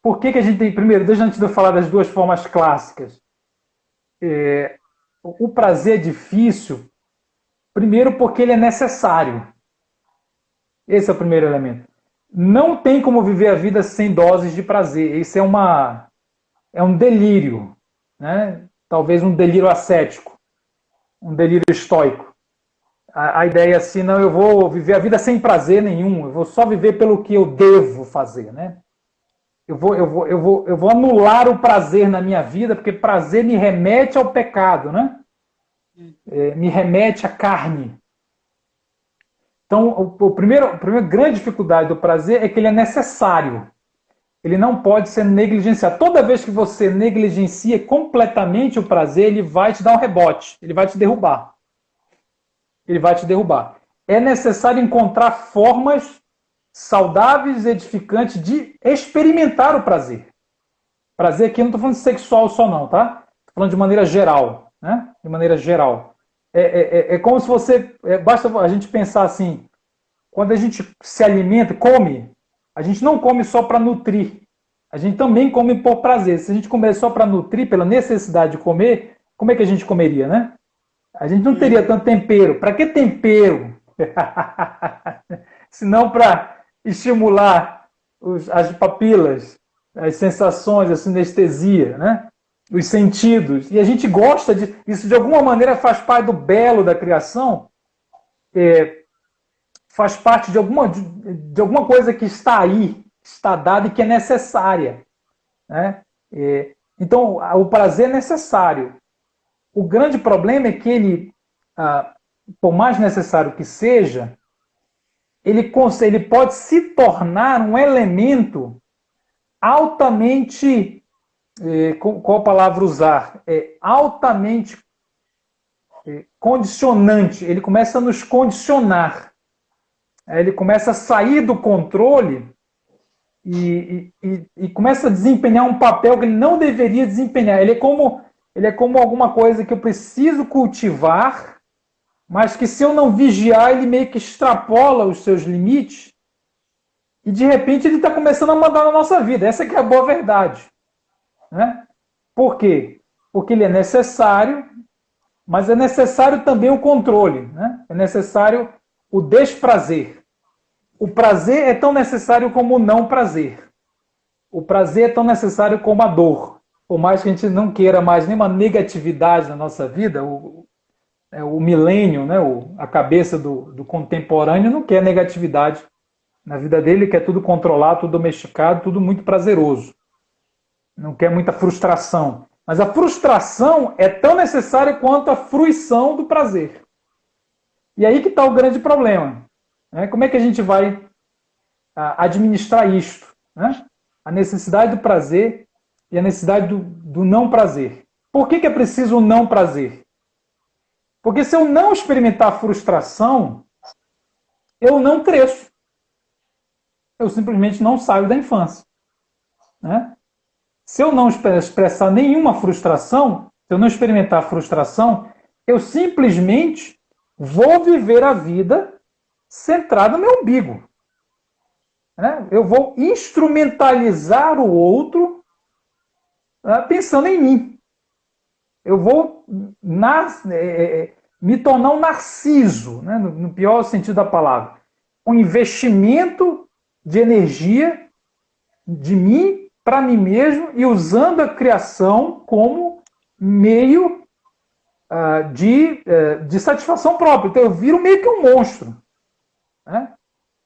Por que a gente tem. Primeiro, deixa antes de eu falar das duas formas clássicas. O prazer é difícil, primeiro porque ele é necessário. Esse é o primeiro elemento. Não tem como viver a vida sem doses de prazer. Isso é um delírio, né? Talvez um delírio ascético, um delírio estoico. A ideia é assim, não, eu vou viver a vida sem prazer nenhum, eu vou só viver pelo que eu devo fazer, né? Eu vou anular o prazer na minha vida, porque prazer me remete ao pecado, né? Me remete à carne. Então, a primeira grande dificuldade do prazer é que ele é necessário. Ele não pode ser negligenciado. Toda vez que você negligencia completamente o prazer, ele vai te dar um rebote, ele vai te derrubar. Ele vai te derrubar. É necessário encontrar formas saudáveis e edificantes de experimentar o prazer. Prazer aqui eu não estou falando de sexual só não, tá? Estou falando de maneira geral, né? De maneira geral. É como se você... basta a gente pensar assim, quando a gente se alimenta, come, a gente não come só para nutrir. A gente também come por prazer. Se a gente comer só para nutrir, pela necessidade de comer, como é que a gente comeria, né? A gente não teria tanto tempero. Para que tempero? Se não para estimular as papilas, as sensações, a sinestesia, né? Os sentidos. E a gente gosta de. Isso de alguma maneira faz parte do belo da criação, faz parte de alguma coisa que está aí, está dada e que é necessária. Né? Então, o prazer é necessário. O grande problema é que ele, por mais necessário que seja, ele pode se tornar um elemento altamente, qual palavra usar? Altamente condicionante. Ele começa a nos condicionar. Ele começa a sair do controle e começa a desempenhar um papel que ele não deveria desempenhar. Ele é como alguma coisa que eu preciso cultivar, mas que se eu não vigiar, ele meio que extrapola os seus limites e de repente ele está começando a mandar na nossa vida. Essa que é a boa verdade. Né? Por quê? Porque ele é necessário, mas é necessário também o controle. Né? É necessário o desprazer. O prazer é tão necessário como o não prazer. O prazer é tão necessário como a dor. Por mais que a gente não queira mais nenhuma negatividade na nossa vida, o milênio, né, a cabeça do contemporâneo não quer negatividade na vida dele, quer tudo controlado, tudo domesticado, tudo muito prazeroso. Não quer muita frustração. Mas a frustração é tão necessária quanto a fruição do prazer. E aí que está o grande problema. Né? Como é que a gente vai administrar isto? Né? A necessidade do prazer e a necessidade do não prazer. Por que é preciso o não prazer? Porque se eu não experimentar frustração, eu não cresço. Eu simplesmente não saio da infância. Né? Se eu não expressar nenhuma frustração, se eu não experimentar frustração, eu simplesmente vou viver a vida centrado no meu umbigo. Né? Eu vou instrumentalizar o outro pensando em mim. Eu vou me tornar um narciso, né? No pior sentido da palavra. Um investimento de energia de mim para mim mesmo e usando a criação como meio de satisfação própria. Então eu viro meio que um monstro. Né?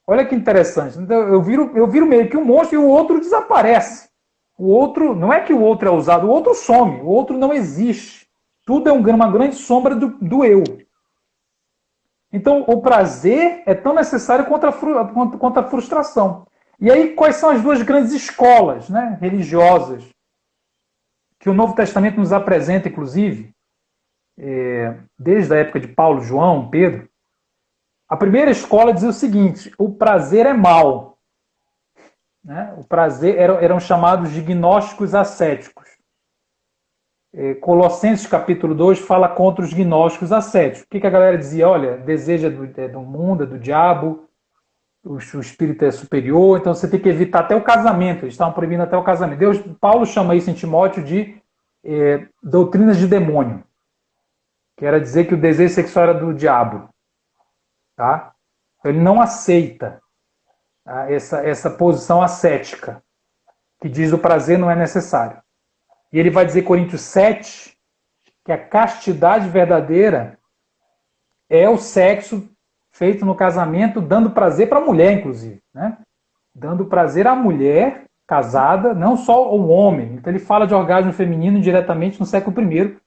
Olha que interessante. Então eu viro meio que um monstro e o outro desaparece. O outro, não é que o outro é usado, o outro some, o outro não existe. Tudo é uma grande sombra do eu. Então, o prazer é tão necessário quanto a frustração. E aí, quais são as duas grandes escolas, né, religiosas que o Novo Testamento nos apresenta, inclusive, desde a época de Paulo, João, Pedro? A primeira escola dizia o seguinte: o prazer é mal. Né? O prazer eram chamados de gnósticos ascéticos. Colossenses capítulo 2 fala contra os gnósticos ascéticos. O que a galera dizia? Olha, desejo é do mundo, é do diabo, o espírito é superior, então você tem que evitar até o casamento. Eles estavam proibindo até o casamento. Paulo chama isso em Timóteo de doutrinas de demônio, que era dizer que o desejo sexual era do diabo. Tá? Então, ele não aceita essa posição ascética, que diz que o prazer não é necessário. E ele vai dizer, Coríntios 7, que a castidade verdadeira é o sexo feito no casamento, dando prazer para a mulher, inclusive. Né? Dando prazer à mulher casada, não só ao homem. Então ele fala de orgasmo feminino diretamente no século I,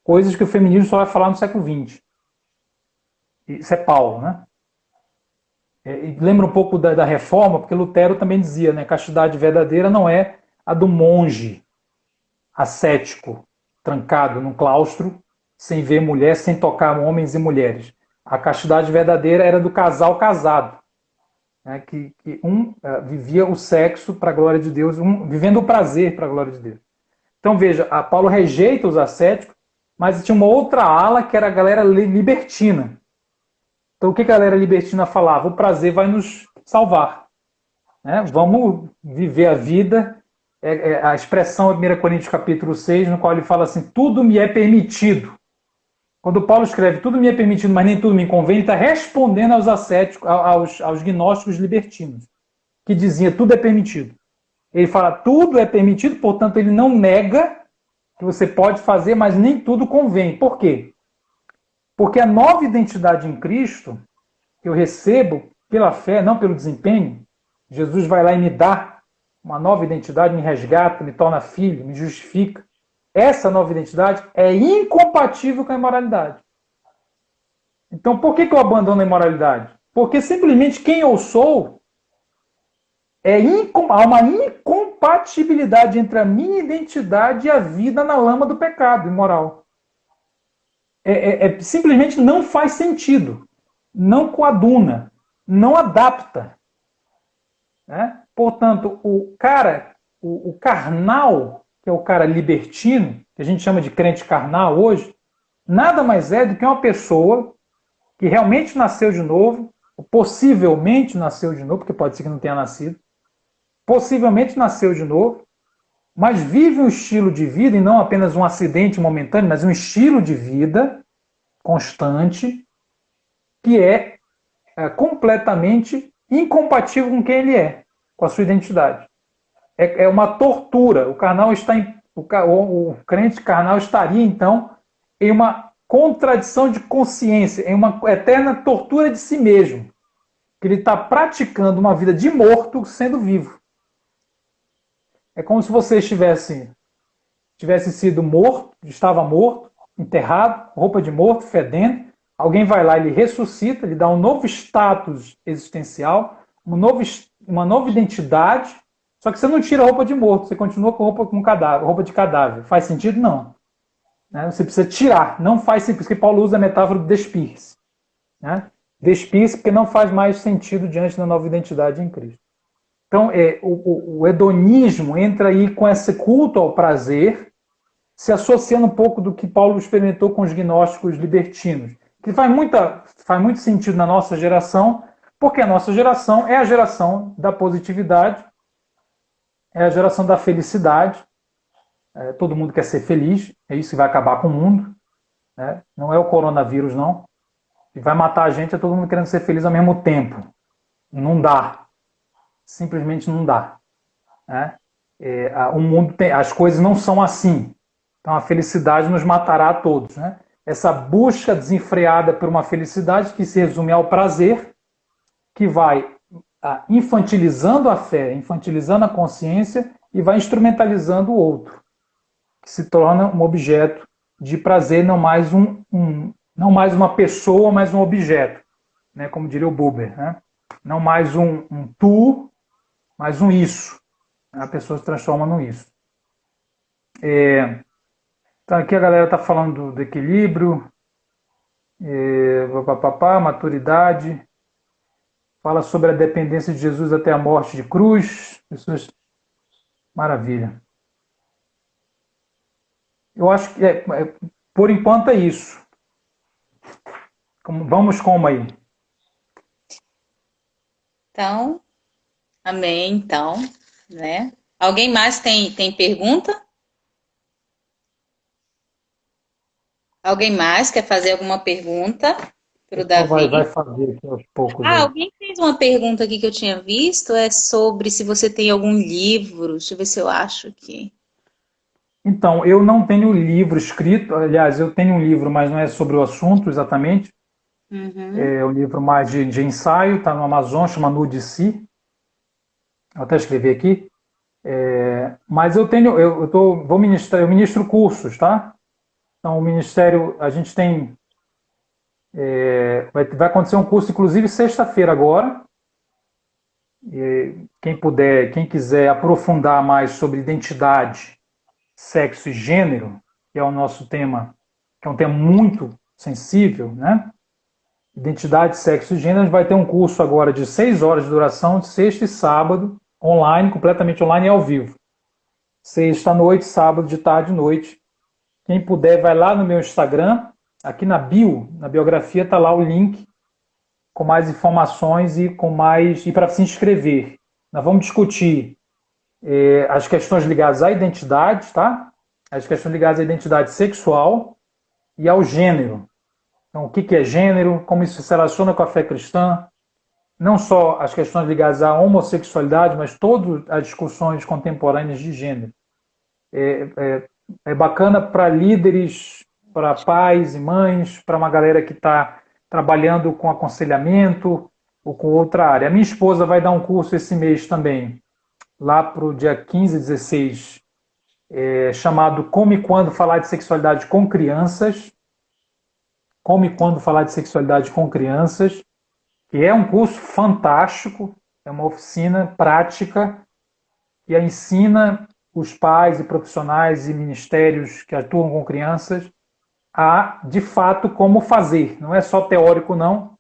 coisas que o feminismo só vai falar no século XX. Isso é Paulo, né? E lembra um pouco da reforma, porque Lutero também dizia, né? Castidade verdadeira não é a do monge ascético, trancado num claustro, sem ver mulher, sem tocar homens e mulheres. A castidade verdadeira era do casal casado, né, que um vivia o sexo para a glória de Deus, vivendo o prazer para a glória de Deus. Então veja, Paulo rejeita os ascéticos, mas tinha uma outra ala que era a galera libertina. Então o que a galera libertina falava? O prazer vai nos salvar. Né? Vamos viver a vida. A expressão 1 Coríntios capítulo 6, no qual ele fala assim, tudo me é permitido. Quando Paulo escreve tudo me é permitido, mas nem tudo me convém, ele está respondendo aos ascéticos, aos gnósticos libertinos, que diziam tudo é permitido. Ele fala tudo é permitido, portanto ele não nega que você pode fazer, mas nem tudo convém. Por quê? Porque a nova identidade em Cristo, que eu recebo pela fé, não pelo desempenho, Jesus vai lá e me dá uma nova identidade, me resgata, me torna filho, me justifica. Essa nova identidade é incompatível com a imoralidade. Então, por que eu abandono a imoralidade? Porque simplesmente quem eu sou há uma incompatibilidade entre a minha identidade e a vida na lama do pecado imoral. Simplesmente não faz sentido. Não coaduna. Não adapta. Né? Portanto, o carnal, que é o cara libertino, que a gente chama de crente carnal hoje, nada mais é do que uma pessoa que realmente nasceu de novo, ou possivelmente nasceu de novo, porque pode ser que não tenha nascido, possivelmente nasceu de novo, mas vive um estilo de vida, e não apenas um acidente momentâneo, mas um estilo de vida constante, que é completamente incompatível com quem ele é, com a sua identidade. É uma tortura. O crente carnal estaria, então, em uma contradição de consciência, em uma eterna tortura de si mesmo. Que ele está praticando uma vida de morto sendo vivo. É como se você tivesse sido morto, estava morto, enterrado, roupa de morto, fedendo. Alguém vai lá, ele ressuscita, lhe dá um novo status existencial, uma nova identidade. Só que você não tira a roupa de morto, você continua com roupa de cadáver. Faz sentido? Não. Né? Você precisa tirar. Não faz sentido, porque Paulo usa a metáfora do despir-se. Né? Despir-se porque não faz mais sentido diante da nova identidade em Cristo. Então, o hedonismo entra aí com esse culto ao prazer, se associando um pouco do que Paulo experimentou com os gnósticos libertinos, que faz muito sentido na nossa geração, porque a nossa geração é a geração da positividade, é a geração da felicidade. Todo mundo quer ser feliz, é isso que vai acabar com o mundo. Né? Não é o coronavírus, não. E vai matar a gente, é todo mundo querendo ser feliz ao mesmo tempo. Não dá. simplesmente não dá, né? O mundo tem, as coisas não são assim. Então a felicidade nos matará a todos, né? Essa busca desenfreada por uma felicidade que se resume ao prazer, que vai infantilizando a fé, infantilizando a consciência e vai instrumentalizando o outro, que se torna um objeto de prazer, não mais não mais uma pessoa, mas um objeto, né? Como diria o Buber, né? Não mais um tu, mas um isso. A pessoa se transforma no isso. Então aqui a galera está falando do equilíbrio, maturidade, fala sobre a dependência de Jesus até a morte de cruz. Pessoas, maravilha. Eu acho que por enquanto é isso. Vamos como aí? Então, amém, então, né? Alguém mais tem pergunta? Alguém mais quer fazer alguma pergunta O para o pessoal vai Davi? fazer aqui aos poucos Ah, aí. alguém fez uma pergunta aqui que eu tinha visto, é sobre se você tem algum livro. Deixa eu ver se eu acho aqui. Então, eu não tenho livro escrito, aliás, eu tenho um livro, mas não é sobre o assunto exatamente. Uhum. É um livro mais de ensaio, está no Amazon, chama Nude Si. Vou até escrever aqui. Mas vou ministrar, eu ministro cursos, tá? Então, o Ministério, a gente tem. Vai acontecer um curso, inclusive, sexta-feira agora. Quem puder, quem quiser aprofundar mais sobre identidade, sexo e gênero, que é o nosso tema, que é um tema muito sensível, né? Identidade, sexo e gênero, a gente vai ter um curso agora de 6 horas de duração, de sexta e sábado, online, completamente online e ao vivo. Sexta à noite, sábado de tarde e noite. Quem puder, vai lá no meu Instagram, aqui na bio, na biografia, está lá o link com mais informações e para se inscrever. Nós vamos discutir as questões ligadas à identidade, tá? As questões ligadas à identidade sexual e ao gênero. Então, o que é gênero, como isso se relaciona com a fé cristã, não só as questões ligadas à homossexualidade, mas todas as discussões contemporâneas de gênero. É bacana para líderes, para pais e mães, para uma galera que está trabalhando com aconselhamento ou com outra área. A minha esposa vai dar um curso esse mês também, lá para o dia 15 e 16, chamado Como e Quando Falar de Sexualidade com Crianças. Como e Quando Falar de Sexualidade com Crianças, que é um curso fantástico, é uma oficina prática que ensina os pais e profissionais e ministérios que atuam com crianças a, de fato, como fazer. Não é só teórico, não.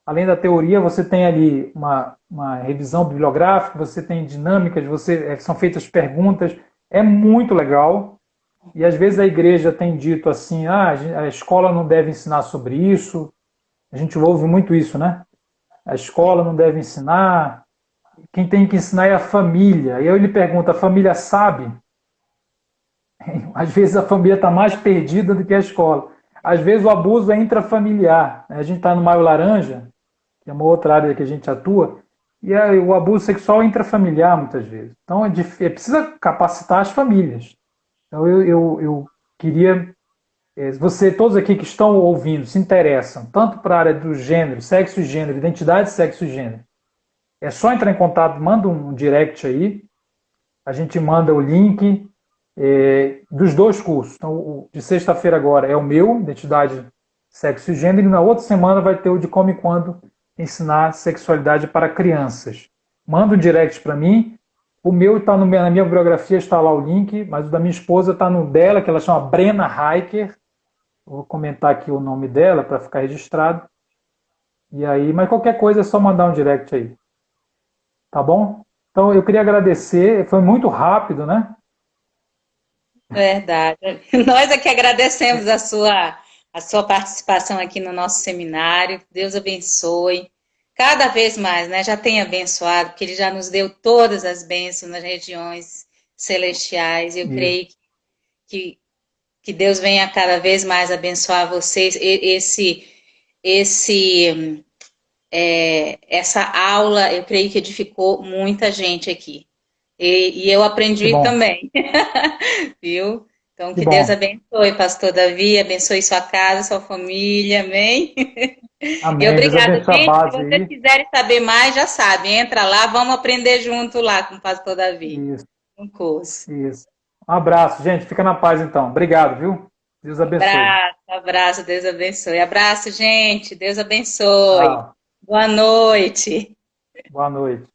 Além da teoria, você tem ali uma revisão bibliográfica, você tem dinâmicas, são feitas perguntas. É muito legal. E às vezes a igreja tem dito assim, a escola não deve ensinar sobre isso. A gente ouve muito isso, né? A escola não deve ensinar. Quem tem que ensinar é a família. E eu lhe pergunto, a família sabe? Às vezes a família está mais perdida do que a escola. Às vezes o abuso é intrafamiliar. A gente está no Maio Laranja, que é uma outra área que a gente atua, e o abuso sexual é intrafamiliar muitas vezes. Então precisa capacitar as famílias. Então eu queria, todos aqui que estão ouvindo, se interessam, tanto para a área do gênero, sexo e gênero, identidade, sexo e gênero, é só entrar em contato, manda um direct aí, a gente manda o link dos dois cursos. Então, o de sexta-feira agora é o meu, Identidade, Sexo e Gênero, e na outra semana vai ter o de Como e Quando Ensinar Sexualidade para Crianças. Manda um direct para mim. O meu está na minha biografia, está lá o link, mas o da minha esposa está no dela, que ela chama Brena Hiker. Vou comentar aqui o nome dela para ficar registrado. E aí, mas qualquer coisa é só mandar um direct aí. Tá bom? Então eu queria agradecer, foi muito rápido, né? Verdade. Nós é que agradecemos a sua participação aqui no nosso seminário. Deus abençoe. Cada vez mais, né? Já tem abençoado, porque Ele já nos deu todas as bênçãos nas regiões celestiais. Eu Isso. creio que, que Deus venha cada vez mais abençoar vocês. Esse essa aula, eu creio que edificou muita gente aqui. E eu Que aprendi bom, também, viu? Então, que que Deus bom. abençoe, pastor Davi, abençoe sua casa, sua família, amém? E Amém. Deus obrigada, abençoe a gente. Se base vocês aí. quiserem saber mais, já sabe, entra lá, vamos aprender junto lá com o pastor Davi, Isso, no curso. isso. Um abraço, gente. Fica na paz então. Obrigado, viu? Deus abençoe. Abraço, abraço, Deus abençoe. Abraço, gente, Deus abençoe. Tchau. Boa noite. Boa noite.